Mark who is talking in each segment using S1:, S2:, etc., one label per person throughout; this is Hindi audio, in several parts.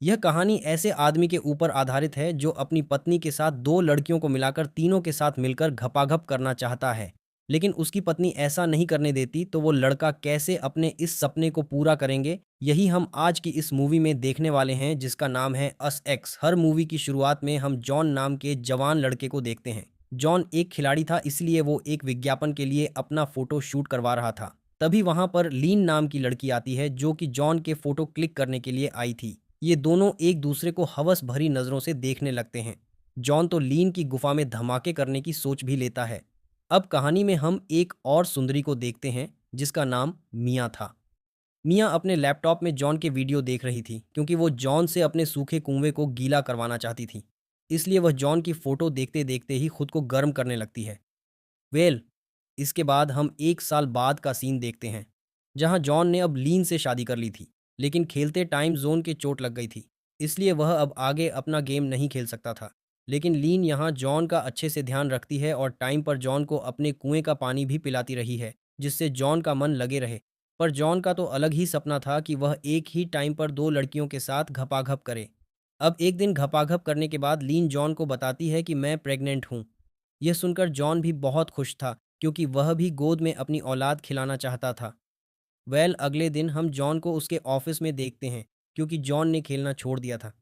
S1: यह कहानी ऐसे आदमी के ऊपर आधारित है जो अपनी पत्नी के साथ दो लड़कियों को मिलाकर तीनों के साथ मिलकर घपाघप करना चाहता है। लेकिन उसकी पत्नी ऐसा नहीं करने देती, तो वो लड़का कैसे अपने इस सपने को पूरा करेंगे, यही हम आज की इस मूवी में देखने वाले हैं, जिसका नाम है अस एक्स। हर मूवी की शुरुआत में हम जॉन नाम के जवान लड़के को देखते हैं। जॉन एक खिलाड़ी था, इसलिए वो एक विज्ञापन के लिए अपना फोटो शूट करवा रहा था। तभी वहां पर लीन नाम की लड़की आती है, जो कि जॉन के फोटो क्लिक करने के लिए आई थी। ये दोनों एक दूसरे को हवस भरी नजरों से देखने लगते हैं। जॉन तो लीन की गुफा में धमाके करने की सोच भी लेता है। अब कहानी में हम एक और सुंदरी को देखते हैं, जिसका नाम मिया था। मिया अपने लैपटॉप में जॉन के वीडियो देख रही थी, क्योंकि वो जॉन से अपने सूखे कुएं को गीला करवाना चाहती थी। इसलिए वह जॉन की फोटो देखते देखते ही खुद को गर्म करने लगती है। वेल, इसके बाद हम 1 साल बाद का सीन देखते हैं, जहां जॉन ने अब लीन से शादी कर ली थी। लेकिन खेलते टाइम जोन के चोट लग गई थी, इसलिए वह अब आगे अपना गेम नहीं खेल सकता था। लेकिन लीन यहाँ जॉन का अच्छे से ध्यान रखती है और टाइम पर जॉन को अपने कुएं का पानी भी पिलाती रही है, जिससे जॉन का मन लगे रहे। पर जॉन का तो अलग ही सपना था कि वह एक ही टाइम पर दो लड़कियों के साथ घपाघप करे। अब एक दिन घपाघप करने के बाद लीन जॉन को बताती है कि मैं प्रेग्नेंट हूँ। यह सुनकर जॉन भी बहुत खुश था, क्योंकि वह भी गोद में अपनी औलाद खिलाना चाहता था। अगले दिन हम जॉन को उसके ऑफिस में देखते हैं, क्योंकि जॉन ने खेलना छोड़ दिया था।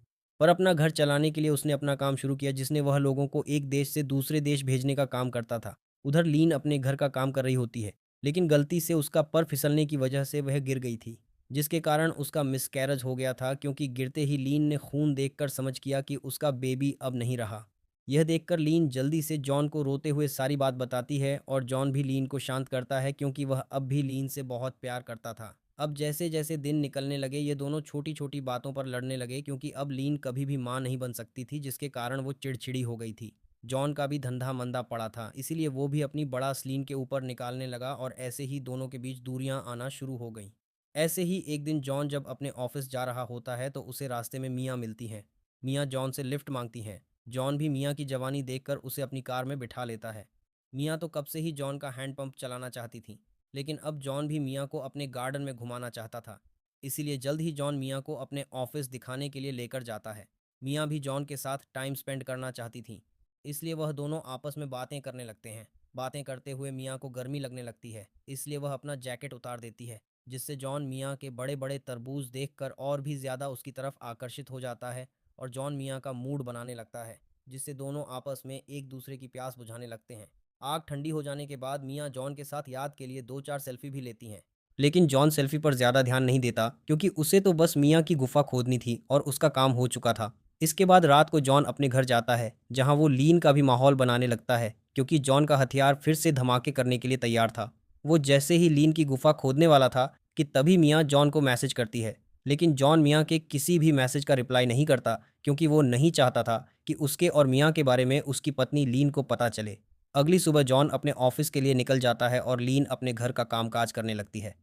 S1: पर अपना घर चलाने के लिए उसने अपना काम शुरू किया, जिसने वह लोगों को एक देश से दूसरे देश भेजने का काम करता था। उधर लीन अपने घर का काम कर रही होती है, लेकिन गलती से उसका पर फिसलने की वजह से वह गिर गई थी, जिसके कारण उसका मिसकैरेज हो गया था। क्योंकि गिरते ही लीन ने खून देखकर समझ किया कि उसका बेबी अब नहीं रहा। यह देखकर लीन जल्दी से जॉन को रोते हुए सारी बात बताती है, और जॉन भी लीन को शांत करता है, क्योंकि वह अब भी लीन से बहुत प्यार करता था। अब जैसे जैसे दिन निकलने लगे, ये दोनों छोटी छोटी बातों पर लड़ने लगे, क्योंकि अब लीन कभी भी मां नहीं बन सकती थी, जिसके कारण वो चिड़चिड़ी हो गई थी। जॉन का भी धंधा मंदा पड़ा था, इसीलिए वो भी अपनी बड़ा लीन के ऊपर निकालने लगा, और ऐसे ही दोनों के बीच दूरियां आना शुरू हो गईं। ऐसे ही एक दिन जॉन जब अपने ऑफिस जा रहा होता है, तो उसे रास्ते में मियाँ मिलती हैं। मियाँ जॉन से लिफ्ट मांगती हैं। जॉन भी मियाँ की जवानी देखकर उसे अपनी कार में बिठा लेता है। मियाँ तो कब से ही जॉन का हैंडपंप चलाना चाहती थी, लेकिन अब जॉन भी मियाँ को अपने गार्डन में घुमाना चाहता था। इसीलिए जल्द ही जॉन मियाँ को अपने ऑफिस दिखाने के लिए लेकर जाता है। मियाँ भी जॉन के साथ टाइम स्पेंड करना चाहती थी, इसलिए वह दोनों आपस में बातें करने लगते हैं। बातें करते हुए मियाँ को गर्मी लगने लगती है, इसलिए वह अपना जैकेट उतार देती है, जिससे जॉन मियाँ के बड़े बड़े तरबूज देखकर और भी ज़्यादा उसकी तरफ आकर्षित हो जाता है, और जॉन मियाँ का मूड बनाने लगता है, जिससे दोनों आपस में एक दूसरे की प्यास बुझाने लगते हैं। आग ठंडी हो जाने के बाद मियाँ जॉन के साथ याद के लिए दो चार सेल्फी भी लेती हैं। लेकिन जॉन सेल्फी पर ज़्यादा ध्यान नहीं देता, क्योंकि उसे तो बस मियाँ की गुफा खोदनी थी और उसका काम हो चुका था। इसके बाद रात को जॉन अपने घर जाता है, जहाँ वो लीन का भी माहौल बनाने लगता है, क्योंकि जॉन का हथियार फिर से धमाके करने के लिए तैयार था। वो जैसे ही लीन की गुफा खोदने वाला था, कि तभी मियाँ जॉन को मैसेज करती है। लेकिन जॉन मियाँ के किसी भी मैसेज का रिप्लाई नहीं करता, क्योंकि वो नहीं चाहता था कि उसके और मियाँ के बारे में उसकी पत्नी लीन को पता चले। अगली सुबह जॉन अपने ऑफिस के लिए निकल जाता है, और लीन अपने घर का कामकाज करने लगती है।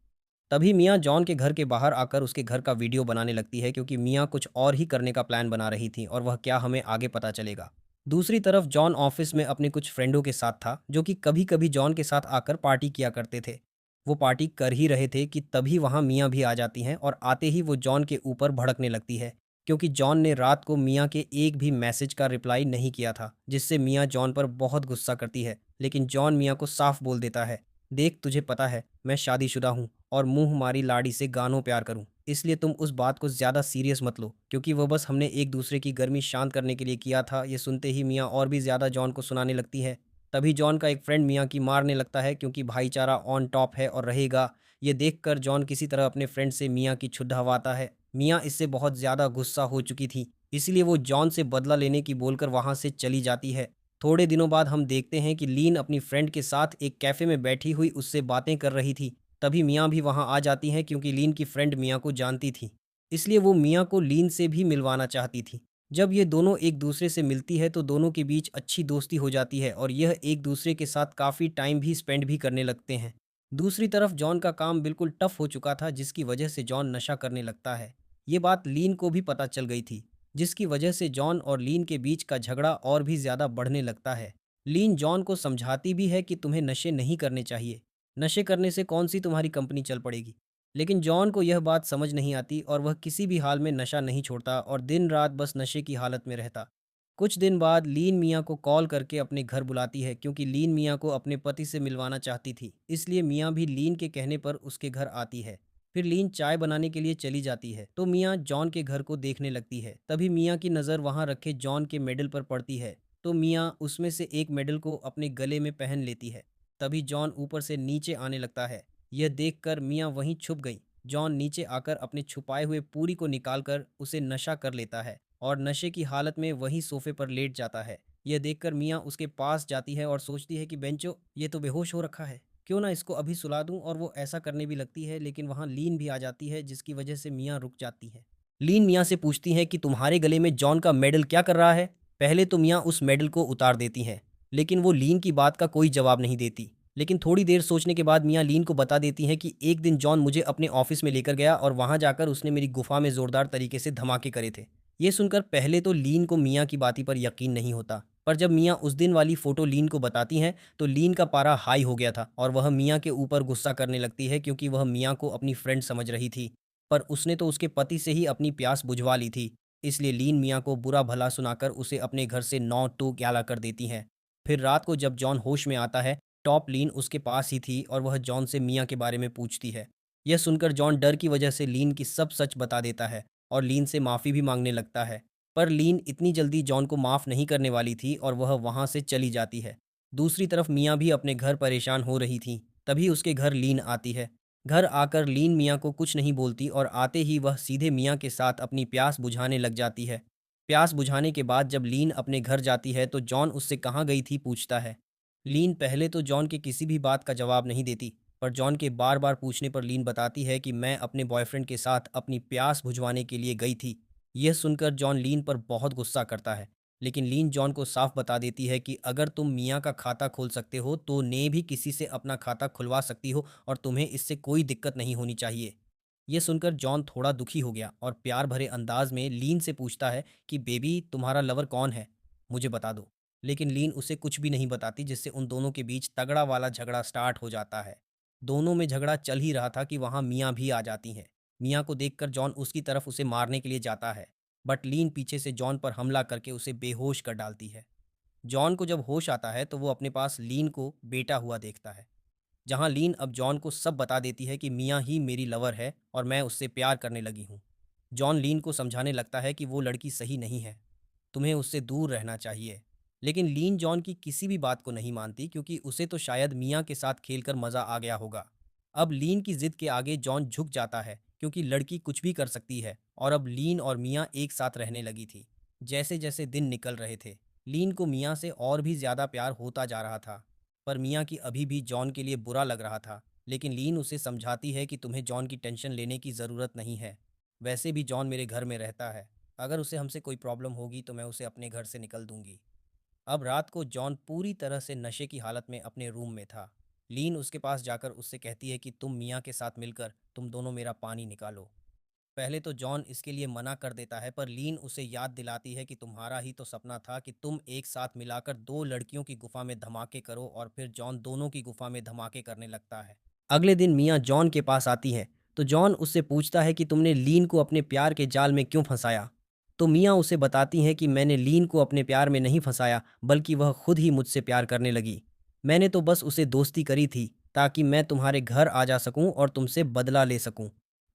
S1: तभी मियाँ जॉन के घर के बाहर आकर उसके घर का वीडियो बनाने लगती है, क्योंकि मियाँ कुछ और ही करने का प्लान बना रही थी, और वह क्या हमें आगे पता चलेगा। दूसरी तरफ जॉन ऑफिस में अपने कुछ फ्रेंडों के साथ था, जो कि कभी कभी जॉन के साथ आकर पार्टी किया करते थे। वो पार्टी कर ही रहे थे कि तभी वहाँ मियाँ भी आ जाती हैं, और आते ही वो जॉन के ऊपर भड़कने लगती है, क्योंकि जॉन ने रात को मियाँ के एक भी मैसेज का रिप्लाई नहीं किया था, जिससे मियाँ जॉन पर बहुत गुस्सा करती है। लेकिन जॉन मियाँ को साफ बोल देता है, देख तुझे पता है मैं शादीशुदा हूँ, और मुंह हमारी लाड़ी से गानों प्यार करूँ, इसलिए तुम उस बात को ज़्यादा सीरियस मत लो, क्योंकि वह बस हमने एक दूसरे की गर्मी शांत करने के लिए किया था। ये सुनते ही मियाँ और भी ज़्यादा जॉन को सुनाने लगती है। तभी जॉन का एक फ्रेंड मियाँ की मारने लगता है, क्योंकि भाईचारा ऑन टॉप है और रहेगा। ये देखकर जॉन किसी तरह अपने फ्रेंड से मियाँ की छुड़वाता है। मियाँ इससे बहुत ज़्यादा गुस्सा हो चुकी थी, इसलिए वो जॉन से बदला लेने की बोलकर वहाँ से चली जाती है। थोड़े दिनों बाद हम देखते हैं कि लीन अपनी फ्रेंड के साथ एक कैफ़े में बैठी हुई उससे बातें कर रही थी। तभी मियाँ भी वहाँ आ जाती हैं, क्योंकि लीन की फ्रेंड मियाँ को जानती थी, इसलिए वो मियाँ को लीन से भी मिलवाना चाहती थी। जब ये दोनों एक दूसरे से मिलती है, तो दोनों के बीच अच्छी दोस्ती हो जाती है, और यह एक दूसरे के साथ काफ़ी टाइम भी स्पेंड भी करने लगते हैं। दूसरी तरफ जॉन का काम बिल्कुल टफ हो चुका था, जिसकी वजह से जॉन नशा करने लगता है। ये बात लीन को भी पता चल गई थी, जिसकी वजह से जॉन और लीन के बीच का झगड़ा और भी ज़्यादा बढ़ने लगता है। लीन जॉन को समझाती भी है कि तुम्हें नशे नहीं करने चाहिए, नशे करने से कौन सी तुम्हारी कंपनी चल पड़ेगी। लेकिन जॉन को यह बात समझ नहीं आती और वह किसी भी हाल में नशा नहीं छोड़ता और दिन रात बस नशे की हालत में रहता। कुछ दिन बाद लीन मियाँ को कॉल करके अपने घर बुलाती है क्योंकि लीन मियाँ को अपने पति से मिलवाना चाहती थी। इसलिए मियाँ भी लीन के कहने पर उसके घर आती है। फिर लीन चाय बनाने के लिए चली जाती है तो मियाँ जॉन के घर को देखने लगती है। तभी मियाँ की नज़र वहाँ रखे जॉन के मेडल पर पड़ती है तो मियाँ उसमें से एक मेडल को अपने गले में पहन लेती है। तभी जॉन ऊपर से नीचे आने लगता है। यह देखकर मियाँ वहीं छुप गई। जॉन नीचे आकर अपने छुपाए हुए पूरी को निकालकर उसे नशा कर लेता है और नशे की हालत में वहीं सोफे पर लेट जाता है। यह देखकर मियाँ उसके पास जाती है और सोचती है कि बेंचो, ये तो बेहोश हो रखा है, क्यों ना इसको अभी सुला दूं। और वो ऐसा करने भी लगती है लेकिन वहाँ लीन भी आ जाती है जिसकी वजह से मियाँ रुक जाती है। लीन मियाँ से पूछती है कि तुम्हारे गले में जॉन का मेडल क्या कर रहा है। पहले तो मियाँ उस मेडल को उतार देती हैं लेकिन वो लीन की बात का कोई जवाब नहीं देती। लेकिन थोड़ी देर सोचने के बाद मियाँ लीन को बता देती हैं कि एक दिन जॉन मुझे अपने ऑफिस में लेकर गया और वहाँ जाकर उसने मेरी गुफा में ज़ोरदार तरीके से धमाके करे थे। ये सुनकर पहले तो लीन को मियाँ की बाती पर यकीन नहीं होता, पर जब मियाँ उस दिन वाली फ़ोटो लीन को बताती हैं तो लीन का पारा हाई हो गया था और वह मियाँ के ऊपर गुस्सा करने लगती है क्योंकि वह मियाँ को अपनी फ्रेंड समझ रही थी। पर उसने तो उसके पति से ही अपनी प्यास बुझवा ली थी। इसलिए लीन मियाँ को बुरा भला सुनाकर उसे अपने घर से नौ टोक ग्याला कर देती हैं। फिर रात को जब जॉन होश में आता है, टॉप लीन उसके पास ही थी और वह जॉन से मियाँ के बारे में पूछती है। यह सुनकर जॉन डर की वजह से लीन की सब सच बता देता है और लीन से माफ़ी भी मांगने लगता है। पर लीन इतनी जल्दी जॉन को माफ़ नहीं करने वाली थी और वह वहाँ से चली जाती है। दूसरी तरफ मियाँ भी अपने घर परेशान हो रही थी। तभी उसके घर लीन आती है। घर आकर लीन मियाँ को कुछ नहीं बोलती और आते ही वह सीधे मियाँ के साथ अपनी प्यास बुझाने लग जाती है। प्यास बुझाने के बाद जब लीन अपने घर जाती है तो जॉन उससे कहाँ गई थी पूछता है। लीन पहले तो जॉन के किसी भी बात का जवाब नहीं देती, पर जॉन के बार बार पूछने पर लीन बताती है कि मैं अपने बॉयफ्रेंड के साथ अपनी प्यास बुझवाने के लिए गई थी। यह सुनकर जॉन लीन पर बहुत गुस्सा करता है, लेकिन लीन जॉन को साफ बता देती है कि अगर तुम मियाँ का खाता खोल सकते हो तो ने भी किसी से अपना खाता खुलवा सकती हो और तुम्हें इससे कोई दिक्कत नहीं होनी चाहिए। यह सुनकर जॉन थोड़ा दुखी हो गया और प्यार भरे अंदाज में लीन से पूछता है कि बेबी, तुम्हारा लवर कौन है, मुझे बता दो। लेकिन लीन उसे कुछ भी नहीं बताती जिससे उन दोनों के बीच तगड़ा वाला झगड़ा स्टार्ट हो जाता है। दोनों में झगड़ा चल ही रहा था कि वहाँ मियाँ भी आ जाती हैं। मियाँ को देखकर जॉन उसकी तरफ उसे मारने के लिए जाता है, बट लीन पीछे से जॉन पर हमला करके उसे बेहोश कर डालती है। जॉन को जब होश आता है तो वो अपने पास लीन को बेटा हुआ देखता है, जहाँ लीन अब जॉन को सब बता देती है कि मियाँ ही मेरी लवर है और मैं उससे प्यार करने लगी हूँ। जॉन लीन को समझाने लगता है कि वो लड़की सही नहीं है, तुम्हें उससे दूर रहना चाहिए। लेकिन लीन जॉन की किसी भी बात को नहीं मानती क्योंकि उसे तो शायद मियाँ के साथ खेलकर मज़ा आ गया होगा। अब लीन की जिद के आगे जॉन झुक जाता है क्योंकि लड़की कुछ भी कर सकती है और अब लीन और मियाँ एक साथ रहने लगी थी। जैसे जैसे दिन निकल रहे थे, लीन को मियाँ से और भी ज़्यादा प्यार होता जा रहा था। पर मियाँ की अभी भी जॉन के लिए बुरा लग रहा था, लेकिन लीन उसे समझाती है कि तुम्हें जॉन की टेंशन लेने की ज़रूरत नहीं है। वैसे भी जॉन मेरे घर में रहता है, अगर उसे हमसे कोई प्रॉब्लम होगी तो मैं उसे अपने घर से निकल दूंगी। अब रात को जॉन पूरी तरह से नशे की हालत में अपने रूम में था। लीन उसके पास जाकर उससे कहती है कि तुम मियाँ के साथ मिलकर तुम दोनों मेरा पानी निकालो। पहले तो जॉन इसके लिए मना कर देता है, पर लीन उसे याद दिलाती है कि तुम्हारा ही तो सपना था कि तुम एक साथ मिलाकर दो लड़कियों की गुफा में धमाके करो और फिर जॉन दोनों की गुफा में धमाके करने लगता है। अगले दिन मियाँ जॉन के पास आती है तो जॉन उससे पूछता है कि तुमने लीन को अपने प्यार के जाल में क्यों फंसाया। तो मियाँ उसे बताती हैं कि मैंने लीन को अपने प्यार में नहीं फंसाया, बल्कि वह खुद ही मुझसे प्यार करने लगी। मैंने तो बस उसे दोस्ती करी थी ताकि मैं तुम्हारे घर आ जा सकूं और तुमसे बदला ले सकूं।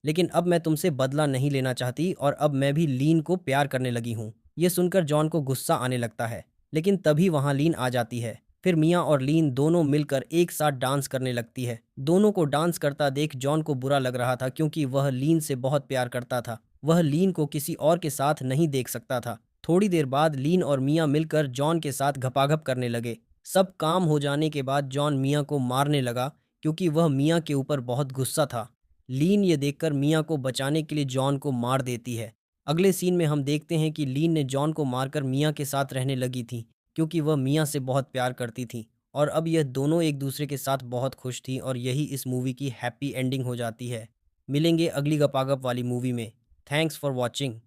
S1: लेकिन अब मैं तुमसे बदला नहीं लेना चाहती और अब मैं भी लीन को प्यार करने लगी हूँ। ये सुनकर जॉन को गुस्सा आने लगता है, लेकिन तभी वहाँ लीन आ जाती है। फिर मियाँ और लीन दोनों मिलकर एक साथ डांस करने लगती है। दोनों को डांस करता देख जॉन को बुरा लग रहा था क्योंकि वह लीन से बहुत प्यार करता था। वह लीन को किसी और के साथ नहीं देख सकता था। थोड़ी देर बाद लीन और मियाँ मिलकर जॉन के साथ घपाघप करने लगे। सब काम हो जाने के बाद जॉन मियाँ को मारने लगा क्योंकि वह मियाँ के ऊपर बहुत गुस्सा था। लीन ये देखकर मियाँ को बचाने के लिए जॉन को मार देती है। अगले सीन में हम देखते हैं कि लीन ने जॉन को मारकर मियाँ के साथ रहने लगी थी क्योंकि वह मियाँ से बहुत प्यार करती थी और अब यह दोनों एक दूसरे के साथ बहुत खुश थी और यही इस मूवी की हैप्पी एंडिंग हो जाती है। मिलेंगे अगली गपागप वाली मूवी में। Thanks for watching.